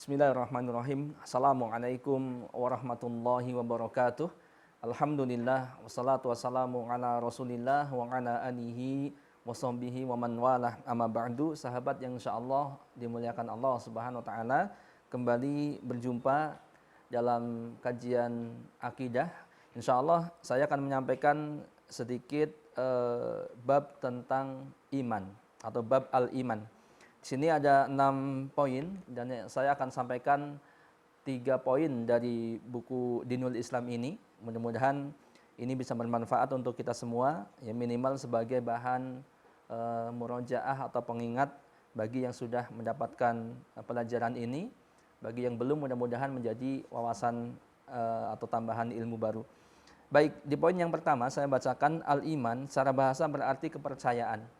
Bismillahirrahmanirrahim. Assalamualaikum warahmatullahi wabarakatuh. Alhamdulillah wassalatu wassalamu ala Rasulillah wa ala alihi wa sahbihi wa man walah. Amma ba'du, sahabat yang insyaallah dimuliakan Allah Subhanahu wa taala, kembali berjumpa dalam kajian akidah. Insyaallah saya akan menyampaikan sedikit bab tentang iman atau bab al-iman. Di sini ada 6 poin dan saya akan sampaikan 3 poin dari buku Dinul Islam ini. Mudah-mudahan ini bisa bermanfaat untuk kita semua, ya minimal sebagai bahan murojaah atau pengingat bagi yang sudah mendapatkan pelajaran ini. Bagi yang belum, mudah-mudahan menjadi wawasan atau tambahan ilmu baru. Baik, di poin yang pertama saya bacakan al-iman secara bahasa berarti kepercayaan.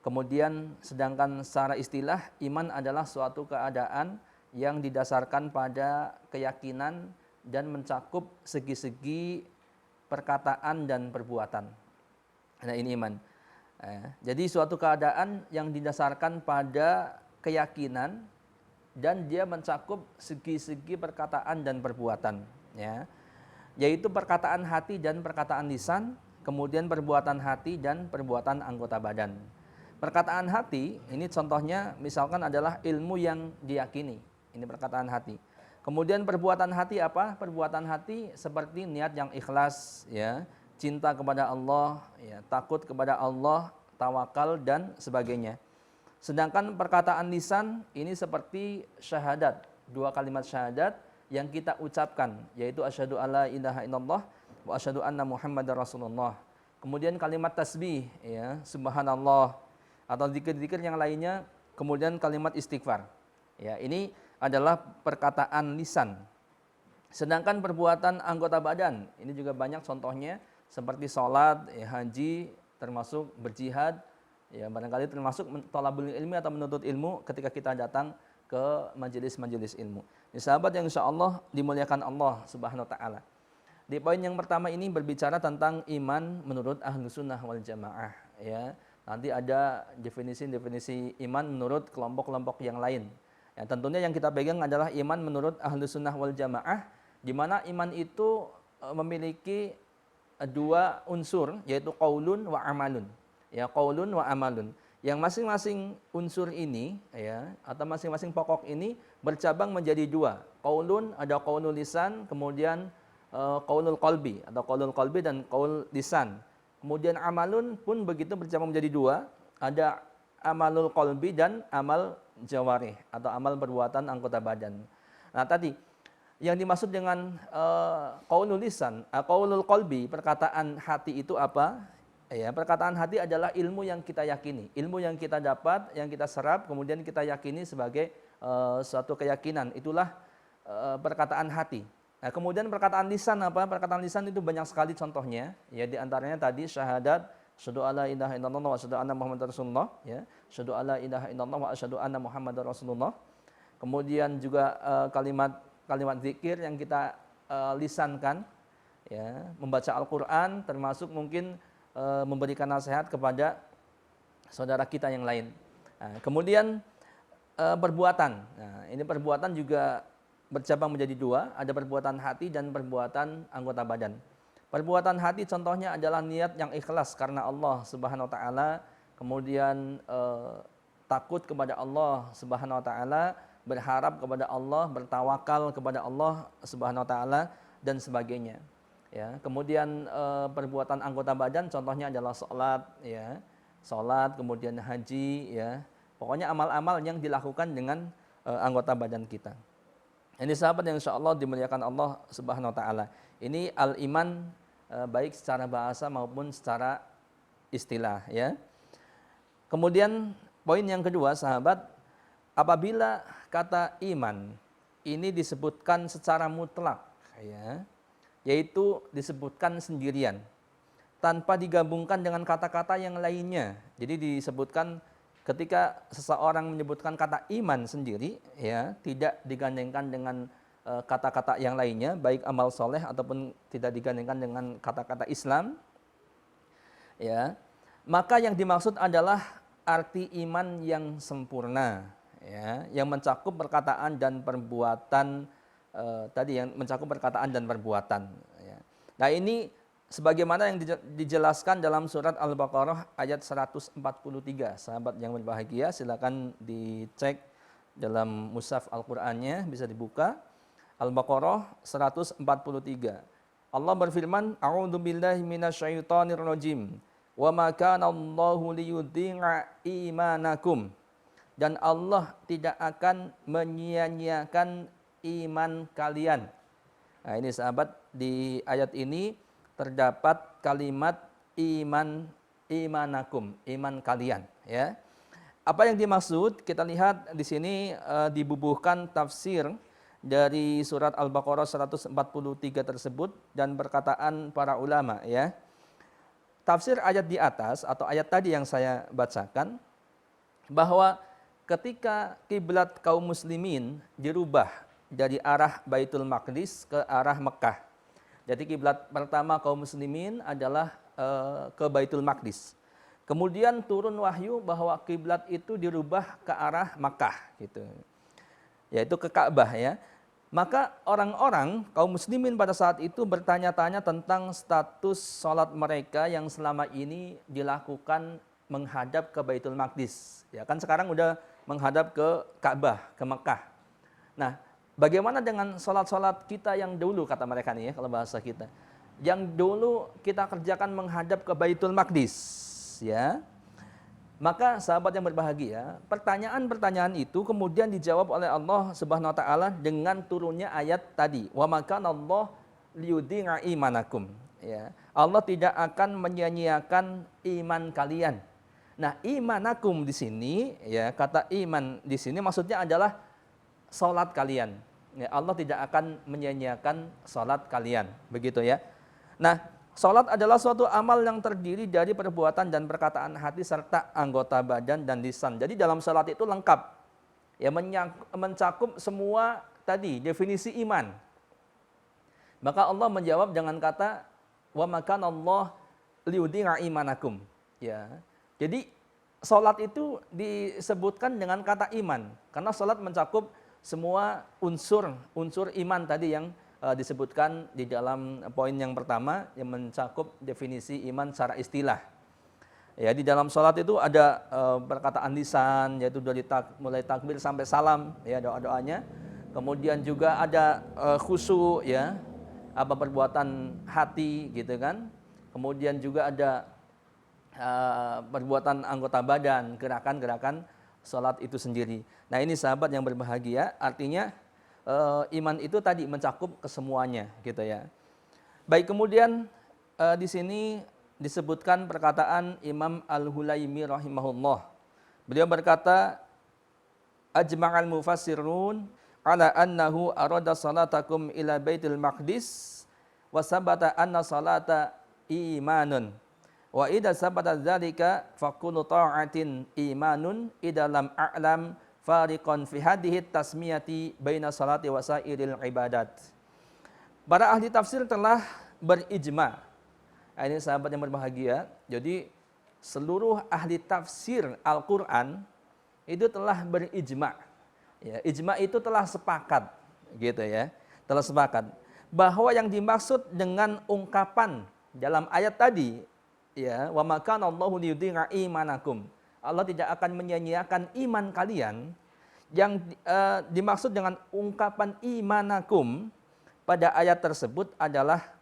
Kemudian sedangkan secara istilah, iman adalah suatu keadaan yang didasarkan pada keyakinan dan mencakup segi-segi perkataan dan perbuatan. Nah, ini iman. Jadi suatu keadaan yang didasarkan pada keyakinan dan dia mencakup segi-segi perkataan dan perbuatan. Ya. Yaitu perkataan hati dan perkataan lisan, kemudian perbuatan hati dan perbuatan anggota badan. Perkataan hati, ini contohnya misalkan adalah ilmu yang diyakini. Ini perkataan hati. Kemudian perbuatan hati apa? Perbuatan hati seperti niat yang ikhlas, ya, cinta kepada Allah, ya, takut kepada Allah, tawakal dan sebagainya. Sedangkan perkataan lisan ini seperti syahadat, 2 kalimat syahadat yang kita ucapkan, yaitu asyhadu alla ilaha illallah wa asyhadu anna muhammadar rasulullah. Kemudian kalimat tasbih, ya, subhanallah, atau zikir-zikir yang lainnya, kemudian kalimat istighfar. Ya, ini adalah perkataan lisan. Sedangkan perbuatan anggota badan, ini juga banyak contohnya seperti sholat, ya, haji, termasuk berjihad, ya barangkali termasuk thalabul ilmi atau menuntut ilmu ketika kita datang ke majelis-majelis ilmu. Ini sahabat yang insyaallah dimuliakan Allah Subhanahu wa taala. Di poin yang pertama ini berbicara tentang iman menurut Ahlus Sunnah wal Jamaah, ya. Nanti ada definisi-definisi iman menurut kelompok-kelompok yang lain. Ya, tentunya yang kita pegang adalah iman menurut Ahlus Sunnah wal Jamaah, di mana iman itu memiliki 2 unsur, yaitu qaulun wa amalun. Ya, qaulun wa amalun. Yang masing-masing unsur ini, ya, atau masing-masing pokok ini bercabang menjadi 2. Qaulun, ada qaulul lisan, kemudian qaulul qalbi atau qaulul qalbi dan qaul lisan. Kemudian amalun pun begitu bercabang menjadi 2, ada amalul qalbi dan amal jawarih atau amal perbuatan anggota badan. Nah, tadi yang dimaksud dengan qaulul lisan, qaulul qalbi, perkataan hati itu apa? Ya, perkataan hati adalah ilmu yang kita yakini, ilmu yang kita dapat, yang kita serap, kemudian kita yakini sebagai suatu keyakinan. Itulah perkataan hati. Nah, kemudian perkataan lisan apa? Perkataan lisan itu banyak sekali contohnya. Ya, di antaranya tadi syahadat, asyhadu alla ilaha illallah wa asyhadu anna muhammadar rasulullah, ya. Asyhadu alla ilaha illallah wa asyhadu anna muhammadar rasulullah. Kemudian juga kalimat zikir yang kita lisankan, ya, membaca Al-Qur'an, termasuk mungkin memberikan nasihat kepada saudara kita yang lain. Nah, kemudian perbuatan. Nah, ini perbuatan juga bercabang menjadi 2, ada perbuatan hati dan perbuatan anggota badan. Perbuatan hati contohnya adalah niat yang ikhlas karena Allah Subhanahu wa taala, kemudian takut kepada Allah Subhanahu wa taala, berharap kepada Allah, bertawakal kepada Allah Subhanahu wa taala dan sebagainya. Ya, kemudian perbuatan anggota badan contohnya adalah salat, ya. Salat, kemudian haji, ya. Pokoknya amal-amal yang dilakukan dengan anggota badan kita. Ini sahabat yang insyaallah dimuliakan Allah Subhanahu wa taala. Ini al-iman baik secara bahasa maupun secara istilah, ya. Kemudian poin yang kedua, sahabat, apabila kata iman ini disebutkan secara mutlak, ya, yaitu disebutkan sendirian tanpa digabungkan dengan kata-kata yang lainnya. Jadi disebutkan ketika seseorang menyebutkan kata iman sendiri, ya, tidak digandengkan dengan kata-kata yang lainnya, baik amal soleh ataupun tidak digandengkan dengan kata-kata Islam, ya, maka yang dimaksud adalah arti iman yang sempurna, ya, yang mencakup perkataan dan perbuatan tadi yang mencakup perkataan dan perbuatan. Ya. Nah ini sebagaimana yang dijelaskan dalam surat Al-Baqarah ayat 143. Sahabat yang berbahagia, silakan dicek dalam mushaf Al-Qur'annya, bisa dibuka. Al-Baqarah 143. Allah berfirman, "A'udzu billahi minasyaitonir rajim. Wa ma kana Allahu liyudhi'a imanakum." Dan Allah tidak akan menyia-nyiakan iman kalian. Nah, ini sahabat, di ayat ini terdapat kalimat imanakum, iman kalian, ya. Apa yang dimaksud? Kita lihat di sini dibubuhkan tafsir dari surat Al-Baqarah 143 tersebut dan perkataan para ulama, ya. Tafsir ayat di atas atau ayat tadi yang saya bacakan, bahwa ketika kiblat kaum muslimin dirubah dari arah Baitul Maqdis ke arah Mekah. Jadi kiblat pertama kaum muslimin adalah ke Baitul Maqdis. Kemudian turun wahyu bahwa kiblat itu dirubah ke arah Makkah gitu. Yaitu ke Ka'bah, ya. Maka orang-orang kaum muslimin pada saat itu bertanya-tanya tentang status sholat mereka yang selama ini dilakukan menghadap ke Baitul Maqdis. Ya kan sekarang udah menghadap ke Ka'bah, ke Mekah. Nah, bagaimana dengan sholat-sholat kita yang dulu, kata mereka nih ya, kalau bahasa kita. Yang dulu kita kerjakan menghadap ke Baitul Maqdis, ya. Maka sahabat yang berbahagia, pertanyaan-pertanyaan itu kemudian dijawab oleh Allah Subhanahu wa taala dengan turunnya ayat tadi, "Wa makanallahu liyudhi'a imanakum." Ya. Allah tidak akan menyia-nyiakan iman kalian. Nah, imanakum di sini, ya, kata iman di sini maksudnya adalah salat kalian. Ya, Allah tidak akan menyia-nyiakan salat kalian, begitu ya. Nah, salat adalah suatu amal yang terdiri dari perbuatan dan perkataan hati serta anggota badan dan lisan. Jadi dalam salat itu lengkap, ya, mencakup semua tadi definisi iman. Maka Allah menjawab dengan kata, "Wa makanallahu liyudhi'a imanakum." Ya. Jadi salat itu disebutkan dengan kata iman karena salat mencakup semua unsur iman tadi yang disebutkan di dalam poin yang pertama yang mencakup definisi iman secara istilah. Ya, di dalam salat itu ada perkataan lisan, yaitu dari mulai takbir sampai salam, ya, doa-doanya. Kemudian juga ada khusyuk, ya, apa perbuatan hati gitu kan. Kemudian juga ada perbuatan anggota badan, gerakan-gerakan salat itu sendiri. Nah, ini sahabat yang berbahagia, artinya iman itu tadi mencakup kesemuanya gitu ya. Baik, kemudian di sini disebutkan perkataan Imam Al-Hulaimi rahimahullah. Beliau berkata, "Ajma'al mufassirun ala annahu arada salatakum ila Baitul Maqdis wa sabata anna salata imanun. Wa idza sabata dzalika faqulu ta'atin imanun idza lam a'lam fariqan fi hadhihi tasmiyati baina salati wa sairil ibadat." Para ahli tafsir telah berijma. Nah, ini sahabat yang berbahagia. Jadi seluruh ahli tafsir Al-Qur'an itu telah berijma. Ya, ijma itu telah sepakat gitu ya. Telah sepakat bahwa yang dimaksud dengan ungkapan dalam ayat tadi, ya, wa makanallahu liyudhi'a imanakum. Allah tidak akan menyia-nyiakan iman kalian. Yang dimaksud dengan ungkapan imanakum pada ayat tersebut adalah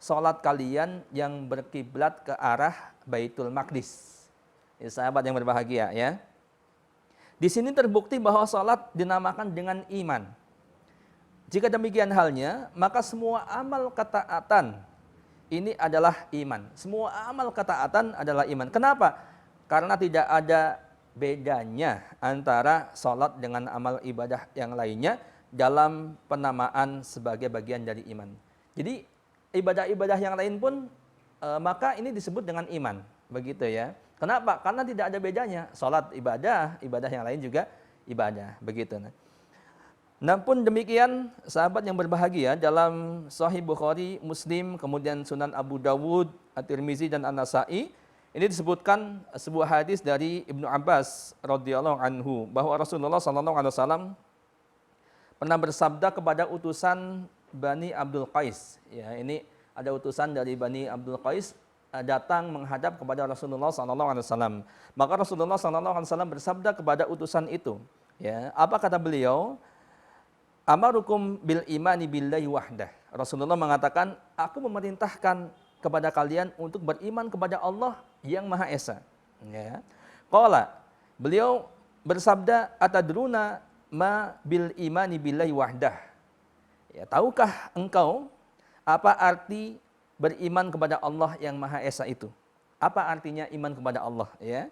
salat kalian yang berkiblat ke arah Baitul Maqdis. Ya, sahabat yang berbahagia, ya. Di sini terbukti bahwa salat dinamakan dengan iman. Jika demikian halnya, maka semua amal ketaatan ini adalah iman. Semua amal ketaatan adalah iman. Kenapa? Karena tidak ada bedanya antara salat dengan amal ibadah yang lainnya dalam penamaan sebagai bagian dari iman. Jadi ibadah-ibadah yang lain pun maka ini disebut dengan iman, begitu ya. Kenapa? Karena tidak ada bedanya. Salat ibadah, ibadah yang lain juga ibadah, begitu. Namun demikian, sahabat yang berbahagia, dalam Sahih Bukhari, Muslim, kemudian Sunan Abu Dawud, At-Tirmizi dan An-Nasa'i, Ini disebutkan sebuah hadis dari Ibnu Abbas radhiyallahu anhu bahwa Rasulullah sallallahu alaihi wasallam pernah bersabda kepada utusan Bani Abdul Qais. Ya, ini ada utusan dari Bani Abdul Qais datang menghadap kepada Rasulullah sallallahu alaihi wasallam. Maka Rasulullah sallallahu alaihi wasallam bersabda kepada utusan itu, ya, apa kata beliau? Amarukum bil imani billahi wahdah. Rasulullah mengatakan, aku memerintahkan kepada kalian untuk beriman kepada Allah yang Maha Esa. Ya. Qala, beliau bersabda, atadruna ma bil imani billahi wahdah. Ya, tahukah engkau apa arti beriman kepada Allah yang Maha Esa itu? Apa artinya iman kepada Allah? Ya.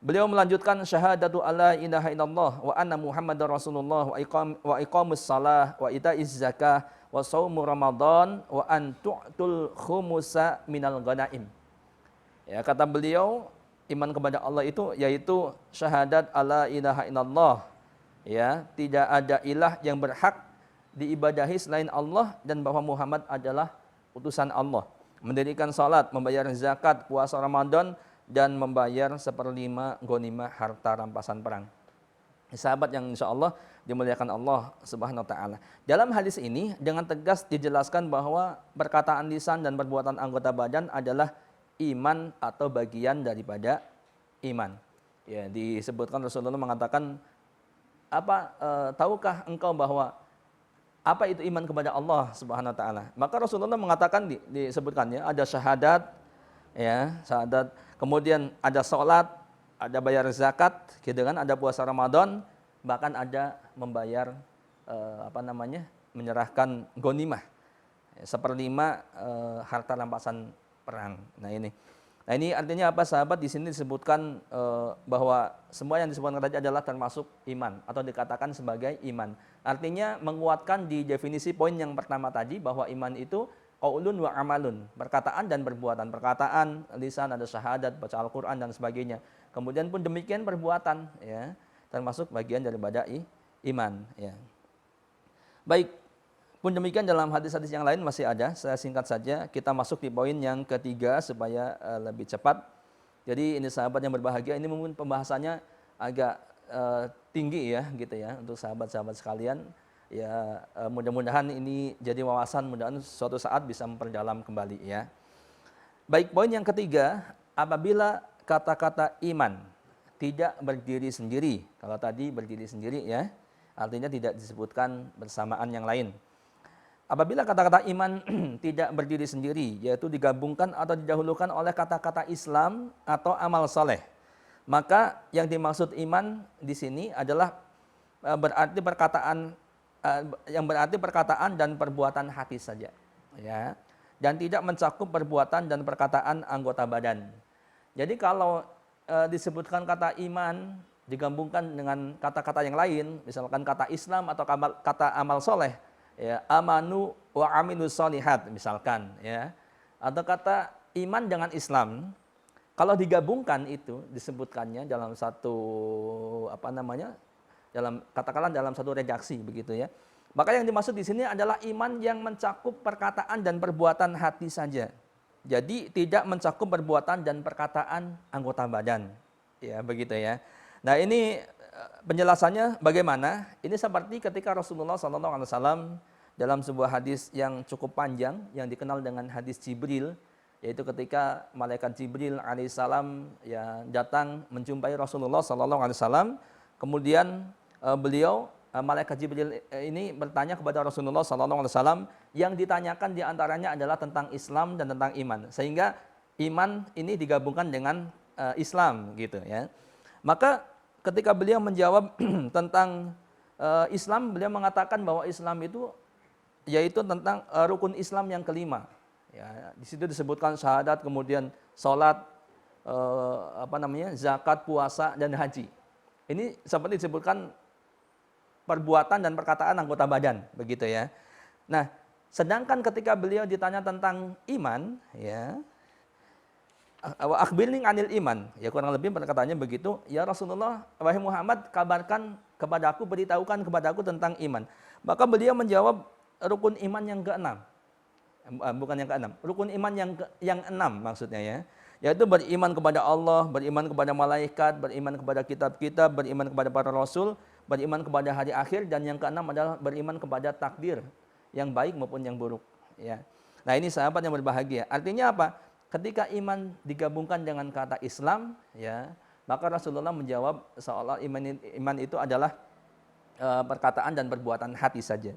Beliau melanjutkan syahadatu alla ilaha illallah wa anna muhammadar rasulullah wa iqamus salah wa itaiz zakah wa shaumu ramadan wa an tu'tul khumusa minal ghanaim. Ya, kata beliau, iman kepada Allah itu yaitu syahadat alla ilaha illallah. Ya, tidak ada ilah yang berhak diibadahi selain Allah dan bahwa Muhammad adalah utusan Allah. Mendirikan salat, membayar zakat, puasa Ramadan dan membayar 1/5 ghanimah harta rampasan perang. Sahabat yang insya Allah dimuliakan Allah Subhanahu wa taala. Dalam hadis ini dengan tegas dijelaskan bahwa perkataan lisan dan perbuatan anggota badan adalah iman atau bagian daripada iman. Ya, disebutkan Rasulullah mengatakan, tahukah engkau bahwa apa itu iman kepada Allah Subhanahu wa taala? Maka Rasulullah mengatakan disebutkannya ada syahadat, ya, syahadat, kemudian ada sholat, ada bayar zakat, gitu kan, ada puasa Ramadan, bahkan ada membayar menyerahkan ghanimah, 1/5 harta rampasan perang. Nah ini artinya apa, sahabat? Di sini disebutkan bahwa semua yang disebutkan tadi adalah termasuk iman atau dikatakan sebagai iman. Artinya menguatkan di definisi poin yang pertama tadi bahwa iman itu qaulun wa amalun, perkataan dan perbuatan. Perkataan, lisan, ada syahadat, baca Al-Qur'an dan sebagainya. Kemudian pun demikian perbuatan, ya, termasuk bagian daripada iman, ya. Baik, pun demikian dalam hadis-hadis yang lain masih ada. Saya singkat saja, kita masuk di poin yang ketiga supaya lebih cepat. Jadi ini sahabat yang berbahagia, ini mungkin pembahasannya agak tinggi ya, gitu ya, untuk sahabat-sahabat sekalian. Ya, mudah-mudahan ini jadi wawasan, mudah-mudahan suatu saat bisa memperdalam kembali ya. Baik, poin yang ketiga, apabila kata-kata iman tidak berdiri sendiri. Kalau tadi berdiri sendiri ya, artinya tidak disebutkan bersamaan yang lain. Apabila kata-kata iman tidak berdiri sendiri, yaitu digabungkan atau didahulukan oleh kata-kata Islam atau amal soleh, maka yang dimaksud iman di sini adalah berarti perkataan dan perbuatan hati saja, ya, dan tidak mencakup perbuatan dan perkataan anggota badan. Jadi kalau disebutkan kata iman digabungkan dengan kata-kata yang lain, misalkan kata Islam atau kata amal soleh, ya, amanu wa amilus solihat misalkan, ya, atau kata iman dengan Islam, kalau digabungkan itu disebutkannya dalam satu katakanlah dalam satu redaksi begitu ya. Maka yang dimaksud di sini adalah iman yang mencakup perkataan dan perbuatan hati saja. Jadi tidak mencakup perbuatan dan perkataan anggota badan. Ya, begitu ya. Nah, ini penjelasannya bagaimana? Ini seperti ketika Rasulullah SAW dalam sebuah hadis yang cukup panjang yang dikenal dengan hadis Jibril, yaitu ketika malaikat Jibril alaihissalam ya datang menjumpai Rasulullah SAW, kemudian malaikat Jibril ini bertanya kepada Rasulullah SAW, yang ditanyakan diantaranya adalah tentang Islam dan tentang iman, sehingga iman ini digabungkan dengan Islam gitu ya. Maka ketika beliau menjawab tentang Islam, beliau mengatakan bahwa Islam itu yaitu tentang rukun Islam yang kelima. Ya, di situ disebutkan syahadat, kemudian salat, zakat, puasa dan haji. Ini seperti disebutkan perbuatan dan perkataan anggota badan, begitu ya. Nah, sedangkan ketika beliau ditanya tentang iman, ya, wa akhbirni anil iman, ya kurang lebih perkataannya begitu, ya Rasulullah, wahai Muhammad, kabarkan kepadaku, beritahukan kepadaku tentang iman. Maka beliau menjawab rukun iman yang keenam, bukan yang keenam, rukun iman yang enam maksudnya ya. yaitu beriman kepada Allah, beriman kepada malaikat, beriman kepada kitab-kitab, beriman kepada para rasul, beriman kepada hari akhir, dan yang keenam adalah beriman kepada takdir yang baik maupun yang buruk. Ya. Nah ini sahabat yang berbahagia. Artinya apa? Ketika iman digabungkan dengan kata Islam, ya, maka Rasulullah menjawab seolah iman itu adalah perkataan dan perbuatan hati saja.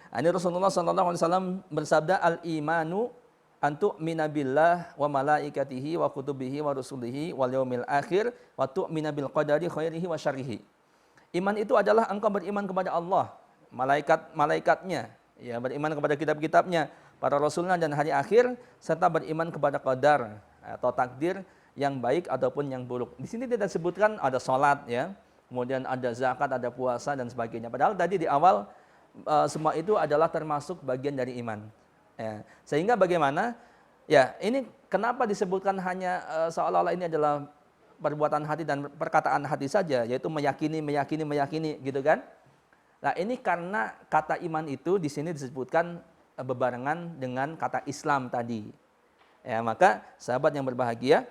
Nah, ini Rasulullah SAW bersabda, al-imanu antu'mina billah wa malaikatihi wa kutubihi wa rusulihi wal yaumil akhir wa tu'mina bil qadari khairihi wa syarrihi. Iman itu adalah engkau beriman kepada Allah, malaikat-malaikatnya, ya, beriman kepada kitab-kitabnya, para rasulnya dan hari akhir, serta beriman kepada qadar atau takdir yang baik ataupun yang buruk. Di sini tidak disebutkan ada salat, ya, kemudian ada zakat, ada puasa dan sebagainya. Padahal tadi di awal semua itu adalah termasuk bagian dari iman. Ya. Sehingga bagaimana? Ya, ini kenapa disebutkan hanya seolah-olah ini adalah perbuatan hati dan perkataan hati saja, yaitu meyakini, gitu kan? Nah, ini karena kata iman itu di sini disebutkan bebarengan dengan kata Islam tadi. Ya, maka sahabat yang berbahagia,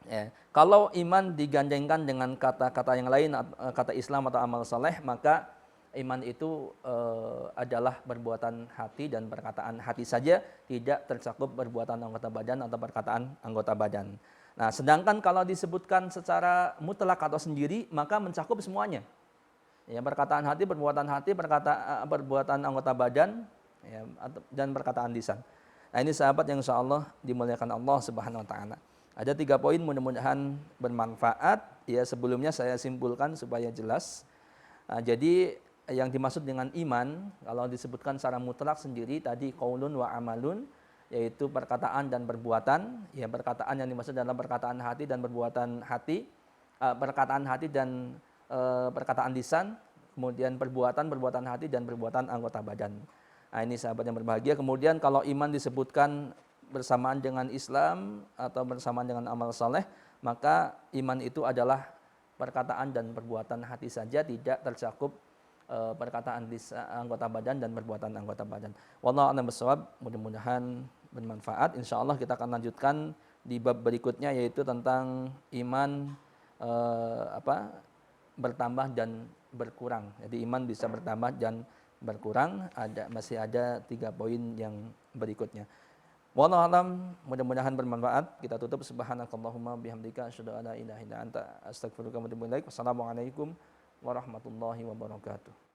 ya, kalau iman digandengkan dengan kata-kata yang lain, kata Islam atau amal saleh, maka iman itu adalah perbuatan hati dan perkataan hati saja, tidak tercakup perbuatan anggota badan atau perkataan anggota badan. Nah, sedangkan kalau disebutkan secara mutlak atau sendiri, maka mencakup semuanya. Ya, perkataan hati, perbuatan anggota badan, ya, dan perkataan lisan. Nah, ini sahabat yang insya Allah dimuliakan Allah Subhanahu Wa Taala. Ada 3 poin, mudah-mudahan bermanfaat. Ya, sebelumnya saya simpulkan supaya jelas. Nah, jadi yang dimaksud dengan iman, kalau disebutkan secara mutlak sendiri tadi qaulun wa amalun, yaitu perkataan dan perbuatan. Ya, perkataan yang dimaksud adalah perkataan hati dan perbuatan hati, perkataan hati dan perkataan lisan, kemudian perbuatan hati dan perbuatan anggota badan. Nah, ini sahabat yang berbahagia. Kemudian kalau iman disebutkan bersamaan dengan Islam atau bersamaan dengan amal saleh, maka iman itu adalah perkataan dan perbuatan hati saja, tidak tercakup perkataan anggota badan dan perbuatan anggota badan. Wallahu a'lam bishawab. Mudah-mudahan bermanfaat. Insyaallah kita akan lanjutkan di bab berikutnya, yaitu tentang iman bertambah dan berkurang. Jadi iman bisa bertambah dan berkurang. Masih ada 3 poin yang berikutnya. Wallahu a'lam. Mudah-mudahan bermanfaat. Kita tutup. Subhanakallahumma bihamdika asyhadu an la ilaha illa anta astaghfiruka wa atubu ilaik. Wassalamualaikum warahmatullahi wabarakatuh.